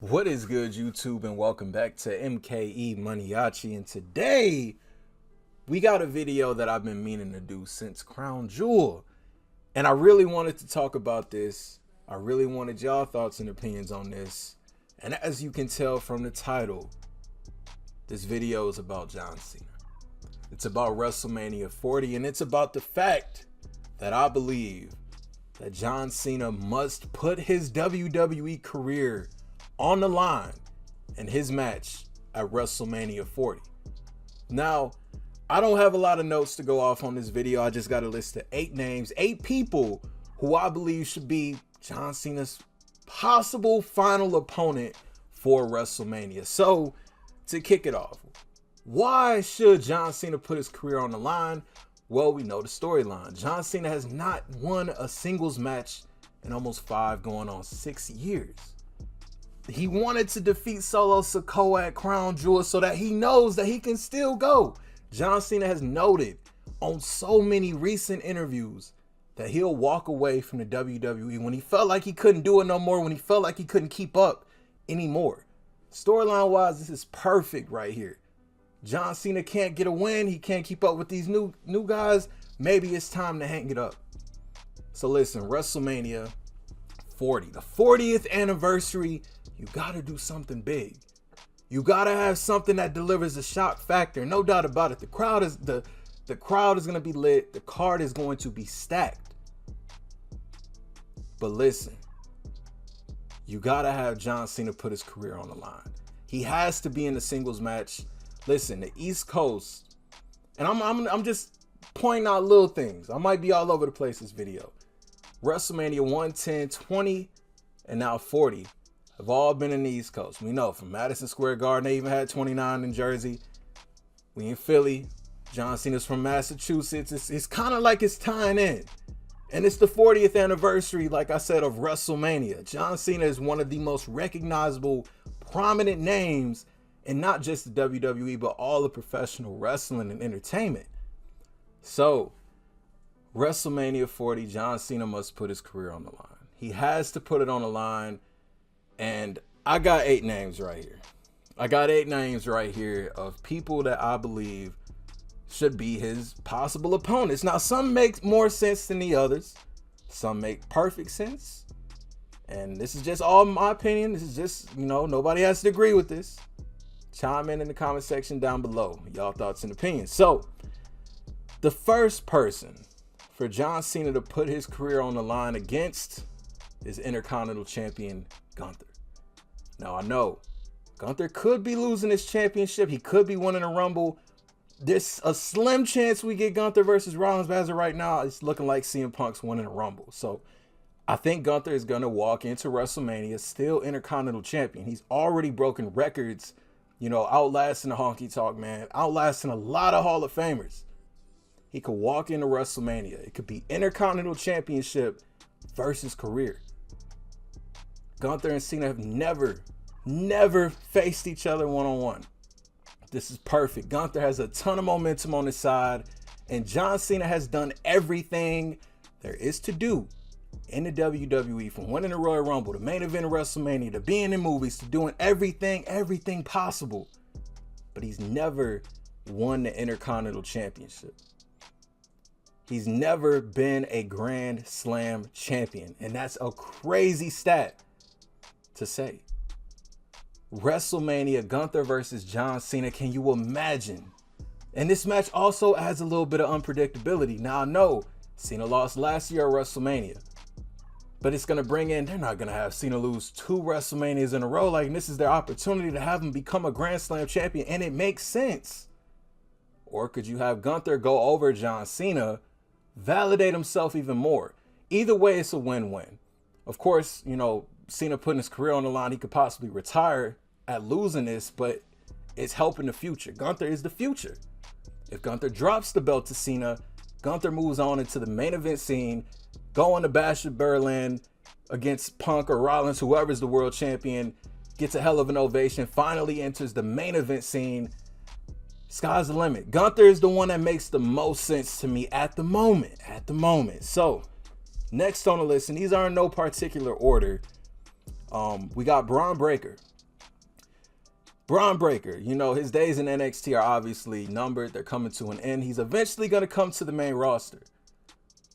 What is good, YouTube, and welcome back to MANIACI. And today we got a video that I've been meaning to do since Crown Jewel, and I really wanted to talk about this. I really wanted y'all thoughts and opinions on this. And as you can tell from the title, this video is about John Cena. It's about WrestleMania 40, and it's about the fact that I believe that John Cena must put his WWE career on the line in his match at WrestleMania 40. Now, I don't have a lot of notes to go off on this video. I just got a list of 8 names, 8 people who I believe should be John Cena's possible final opponent for WrestleMania. So, to kick it off, why should John Cena put his career on the line? Well, we know the storyline. John Cena has not won a singles match in almost 5 going on 6 years. He wanted to defeat Solo Sikoa at Crown Jewel so that he knows that he can still go. John Cena has noted on so many recent interviews that he'll walk away from the WWE when he felt like he couldn't do it no more, when he felt like he couldn't keep up anymore. Storyline wise, this is perfect right here. John Cena can't get a win. He can't keep up with these new guys. Maybe it's time to hang it up. So listen, WrestleMania 40, the 40th anniversary. You gotta do something big. You gotta have something that delivers a shock factor. No doubt about it. The crowd is gonna be lit. The card is going to be stacked. But listen, you gotta have John Cena put his career on the line. He has to be in the singles match. Listen, the East Coast, and I'm just pointing out little things. I might be all over the place this video. WrestleMania 110, 20, and now 40 have all been in the East Coast. We know from Madison Square Garden, they even had 29 in Jersey. We in Philly. John Cena's from Massachusetts. It's kind of like it's tying in. And it's the 40th anniversary, like I said, of WrestleMania. John Cena is one of the most recognizable, prominent names in not just the WWE, but all of professional wrestling and entertainment. So, WrestleMania 40, John Cena must put his career on the line. He has to put it on the line. And I got 8 names right here. I got 8 names right here of people that I believe should be his possible opponents. Now, some make more sense than the others. Some make perfect sense. And this is just all my opinion. This is just, nobody has to agree with this. Chime in the comment section down below. Y'all thoughts and opinions. So, the first person for John Cena to put his career on the line against is Intercontinental Champion Gunther. Now, I know Gunther could be losing his championship. He could be winning a Rumble. There's a slim chance we get Gunther versus Rollins, but as of right now, it's looking like CM Punk's winning a Rumble. So I think Gunther is going to walk into WrestleMania still Intercontinental Champion. He's already broken records, outlasting the Honky Tonk Man, outlasting a lot of Hall of Famers. He could walk into WrestleMania. It could be Intercontinental Championship versus career. Gunther and Cena have never faced each other one-on-one. This is perfect. Gunther has a ton of momentum on his side, and John Cena has done everything there is to do in the WWE, from winning the Royal Rumble, to main event of WrestleMania, to being in movies, to doing everything possible. But he's never won the Intercontinental Championship. He's never been a Grand Slam champion, and that's a crazy stat to say. WrestleMania, Gunther versus John Cena. Can you imagine? And this match also adds a little bit of unpredictability. Now, I know Cena lost last year at WrestleMania, but it's going to bring in, they're not going to have Cena lose 2 WrestleManias in a row. Like, this is their opportunity to have him become a Grand Slam champion, and it makes sense. Or could you have Gunther go over John Cena, validate himself even more? Either way, it's a win-win. Of course, Cena putting his career on the line, he could possibly retire at losing this, but it's helping the future. Gunther is the future. If Gunther drops the belt to Cena, Gunther moves on into the main event scene, going to Bash at Berlin against Punk or Rollins, whoever's the world champion, gets a hell of an ovation, finally enters the main event scene. Sky's the limit. Gunther is the one that makes the most sense to me at the moment. So, next on the list, and these are in no particular order, we got Braun Breaker Braun Breaker, his days in NXT are obviously numbered. They're coming to an end. He's eventually going to come to the main roster.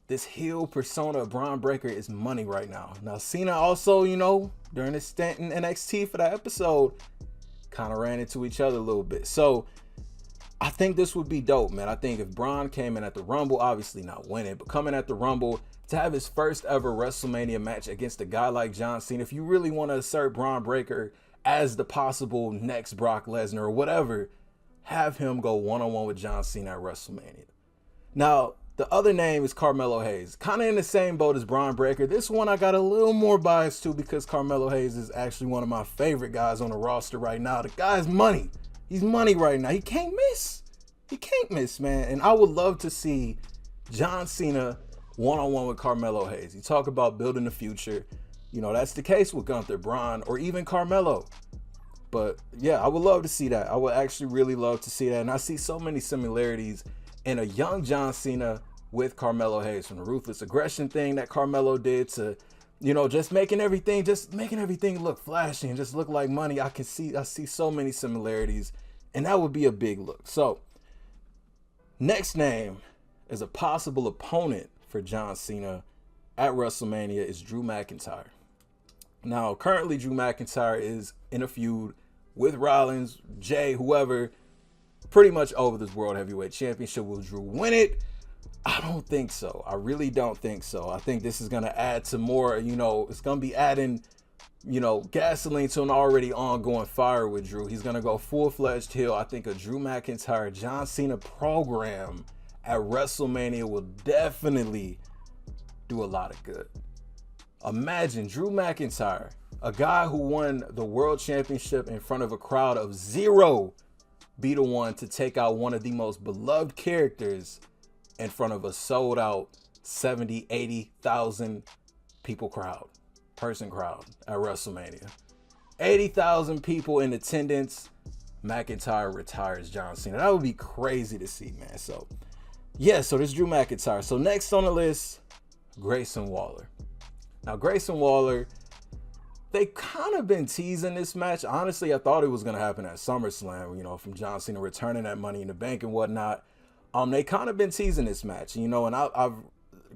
This heel persona of Braun Breaker is money right now. Now, Cena also, during his stint in NXT for that episode, kind of ran into each other a little bit. So, I think this would be dope, man. I think if Braun came in at the Rumble, obviously not winning, but coming at the Rumble to have his first ever WrestleMania match against a guy like John Cena, if you really want to assert Braun Breaker as the possible next Brock Lesnar or whatever, have him go one-on-one with John Cena at WrestleMania. Now, the other name is Carmelo Hayes. Kind of in the same boat as Braun Breaker. This one I got a little more bias to because Carmelo Hayes is actually one of my favorite guys on the roster right now. The guy's money. He's money right now. He can't miss. He can't miss, man. And I would love to see John Cena one-on-one with Carmelo Hayes. You talk about building the future. That's the case with Gunther, Braun, or even Carmelo. But yeah, I would love to see that. I would actually really love to see that. And I see so many similarities in a young John Cena with Carmelo Hayes, from the ruthless aggression thing that Carmelo did to, just making everything look flashy and just look like money. I see so many similarities, and that would be a big look. So, next name as a possible opponent for John Cena at WrestleMania is Drew McIntyre. Now, currently Drew McIntyre is in a feud with Rollins, Jay, whoever, pretty much over this World Heavyweight Championship. Will Drew win it? I don't think so. I really don't think so. I think this is going to add to more, it's going to be adding, gasoline to an already ongoing fire with Drew. He's going to go full-fledged heel. I think a Drew McIntyre, John Cena program at WrestleMania will definitely do a lot of good. Imagine Drew McIntyre, a guy who won the World Championship in front of a crowd of 0, be the one to take out one of the most beloved characters in front of a sold out 70, 80,000 person crowd at WrestleMania. 80,000 people in attendance. McIntyre retires John Cena. That would be crazy to see, man. So, yeah, so there's Drew McIntyre. So next on the list, Grayson Waller. Now, Grayson Waller, they kind of been teasing this match. Honestly, I thought it was going to happen at SummerSlam, from John Cena returning that Money in the Bank and whatnot. They kind of been teasing this match, and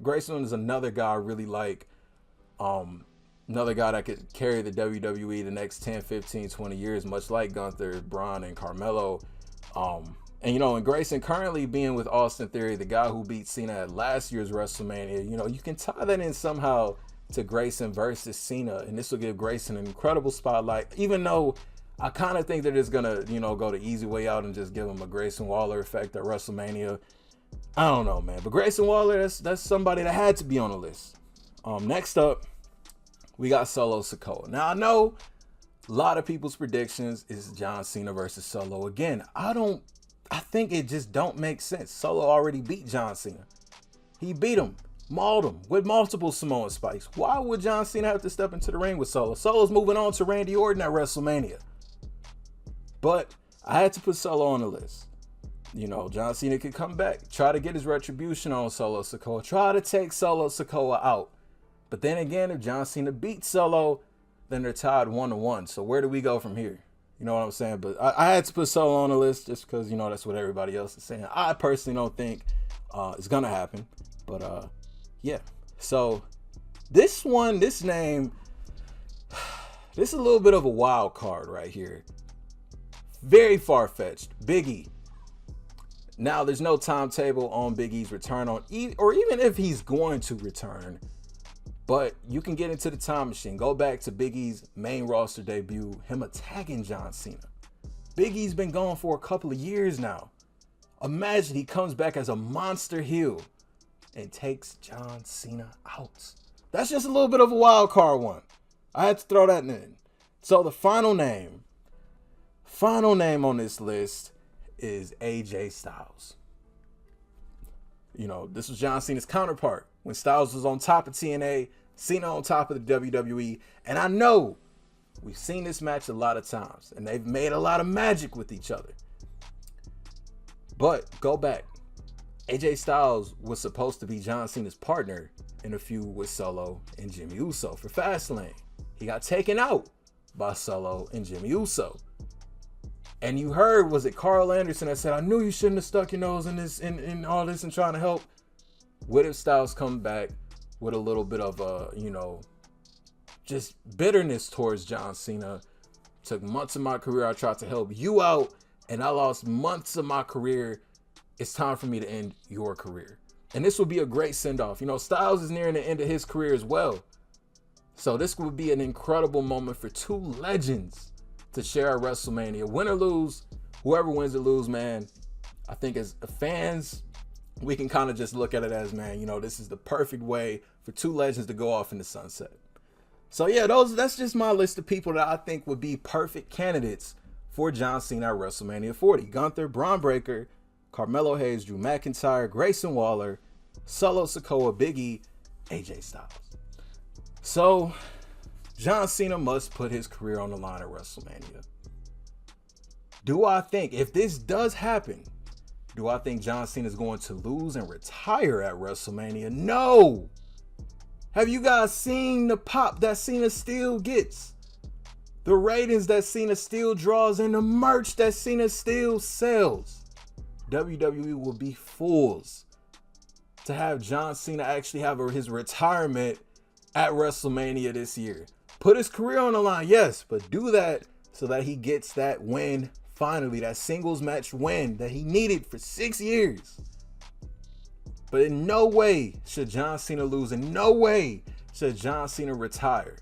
Grayson is another guy I really like. Another guy that could carry the WWE the next 10, 15, 20 years, much like Gunther, Braun, and Carmelo. And Grayson currently being with Austin Theory, the guy who beat Cena at last year's WrestleMania, you can tie that in somehow to Grayson versus Cena, and this will give Grayson an incredible spotlight, even though I kind of think they're just gonna, go the easy way out and just give him a Grayson Waller effect at WrestleMania. I don't know, man. But Grayson Waller, that's somebody that had to be on the list. Next up, we got Solo Sikoa. Now, I know a lot of people's predictions is John Cena versus Solo. Again, I think it just don't make sense. Solo already beat John Cena. He beat him. Mauled him with multiple Samoan spikes. Why would John Cena have to step into the ring with Solo? Solo's moving on to Randy Orton at WrestleMania. But I had to put Solo on the list. John Cena could come back, try to get his retribution on Solo Sikoa, try to take Solo Sikoa out. But then again, if John Cena beats Solo, then they're tied 1-1. So where do we go from here? You know what I'm saying? But I had to put Solo on the list just because, that's what everybody else is saying. I personally don't think it's going to happen. But, yeah. So this name, this is a little bit of a wild card right here. Very far-fetched. Big E. Now, there's no timetable on Big E's return or even if he's going to return. But you can get into the time machine. Go back to Big E's main roster debut, him attacking John Cena. Big E's been gone for a couple of years now. Imagine he comes back as a monster heel and takes John Cena out. That's just a little bit of a wild card one. I had to throw that in. So the final name on this list is AJ Styles. This was John Cena's counterpart when Styles was on top of TNA, Cena on top of the WWE. And I know we've seen this match a lot of times, and they've made a lot of magic with each other. But go back. AJ Styles was supposed to be John Cena's partner in a feud with Solo and Jimmy Uso for Fastlane. He got taken out by Solo and Jimmy Uso. And you heard, was it Carl Anderson that said, I knew you shouldn't have stuck your nose in this, in all this and trying to help. What if Styles come back with a little bit of just bitterness towards John Cena? Took months of my career, I tried to help you out, and I lost months of my career. It's time for me to end your career. And this would be a great send-off. Styles is nearing the end of his career as well. So this would be an incredible moment for two legends to share at WrestleMania. Win or lose, whoever wins or lose, man, I think as fans, we can kind of just look at it as, man, this is the perfect way for two legends to go off in the sunset. So yeah, that's just my list of people that I think would be perfect candidates for John Cena at WrestleMania 40. Gunther, Braun Breaker, Carmelo Hayes, Drew McIntyre, Grayson Waller, Solo Sikoa, Big E, AJ Styles. So John Cena must put his career on the line at WrestleMania. Do I think, if this does happen, do I think John Cena is going to lose and retire at WrestleMania? No! Have you guys seen the pop that Cena still gets? The ratings that Cena still draws and the merch that Cena still sells? WWE will be fools to have John Cena actually have his retirement at WrestleMania this year. Put his career on the line, yes, but do that so that he gets that win finally, that singles match win that he needed for 6 years. But in no way should John Cena lose. In no way should John Cena retire.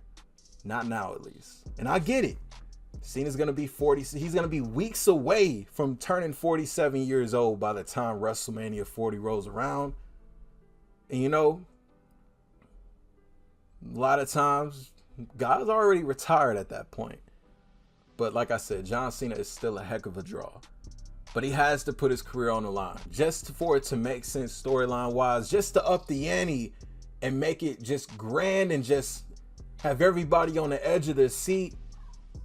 Not now, at least. And I get it. Cena's going to be 40. He's going to be weeks away from turning 47 years old by the time WrestleMania 40 rolls around. And a lot of times, guys already retired at that point. But like I said, John Cena is still a heck of a draw. But he has to put his career on the line just for it to make sense storyline wise, just to up the ante and make it just grand and just have everybody on the edge of their seat.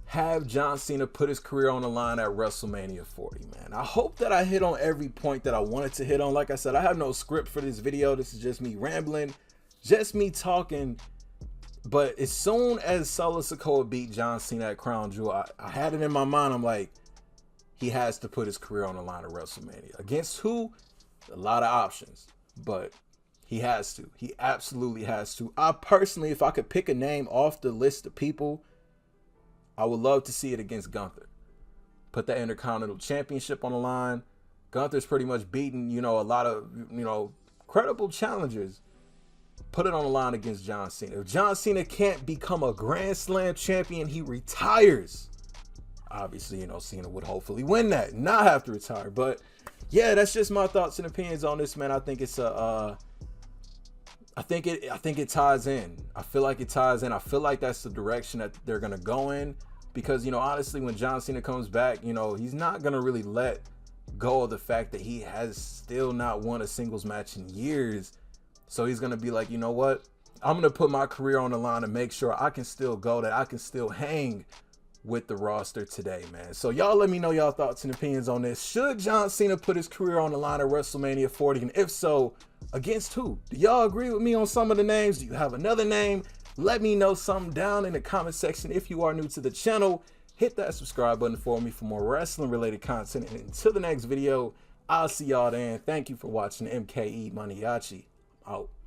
Have John Cena put his career on the line at WrestleMania 40, man. I hope that I hit on every point that I wanted to hit on. Like I said, I have no script for this video. This is just me rambling, just me talking. But as soon as Solo Sikoa beat John Cena at Crown Jewel, I had it in my mind. I'm like, he has to put his career on the line at WrestleMania. Against who? A lot of options. But he has to. He absolutely has to. I personally, if I could pick a name off the list of people, I would love to see it against Gunther. Put that Intercontinental Championship on the line. Gunther's pretty much beaten, a lot of, credible challengers. Put it on the line against John Cena. If John Cena can't become a Grand Slam champion, he retires. Obviously, Cena would hopefully win that and not have to retire. But yeah, that's just my thoughts and opinions on this, man. I think it's I think it ties in. I feel like it ties in. I feel like that's the direction that they're gonna go in, because honestly, when John Cena comes back, he's not gonna really let go of the fact that he has still not won a singles match in years. So he's gonna be like, you know what? I'm gonna put my career on the line and make sure I can still go, that I can still hang with the roster today, man. So y'all let me know y'all thoughts and opinions on this. Should John Cena put his career on the line at WrestleMania 40? And if so, against who? Do y'all agree with me on some of the names? Do you have another name? Let me know something down in the comment section. If you are new to the channel, hit that subscribe button for me for more wrestling related content. And until the next video, I'll see y'all then. Thank you for watching MKE Maniaci. Out.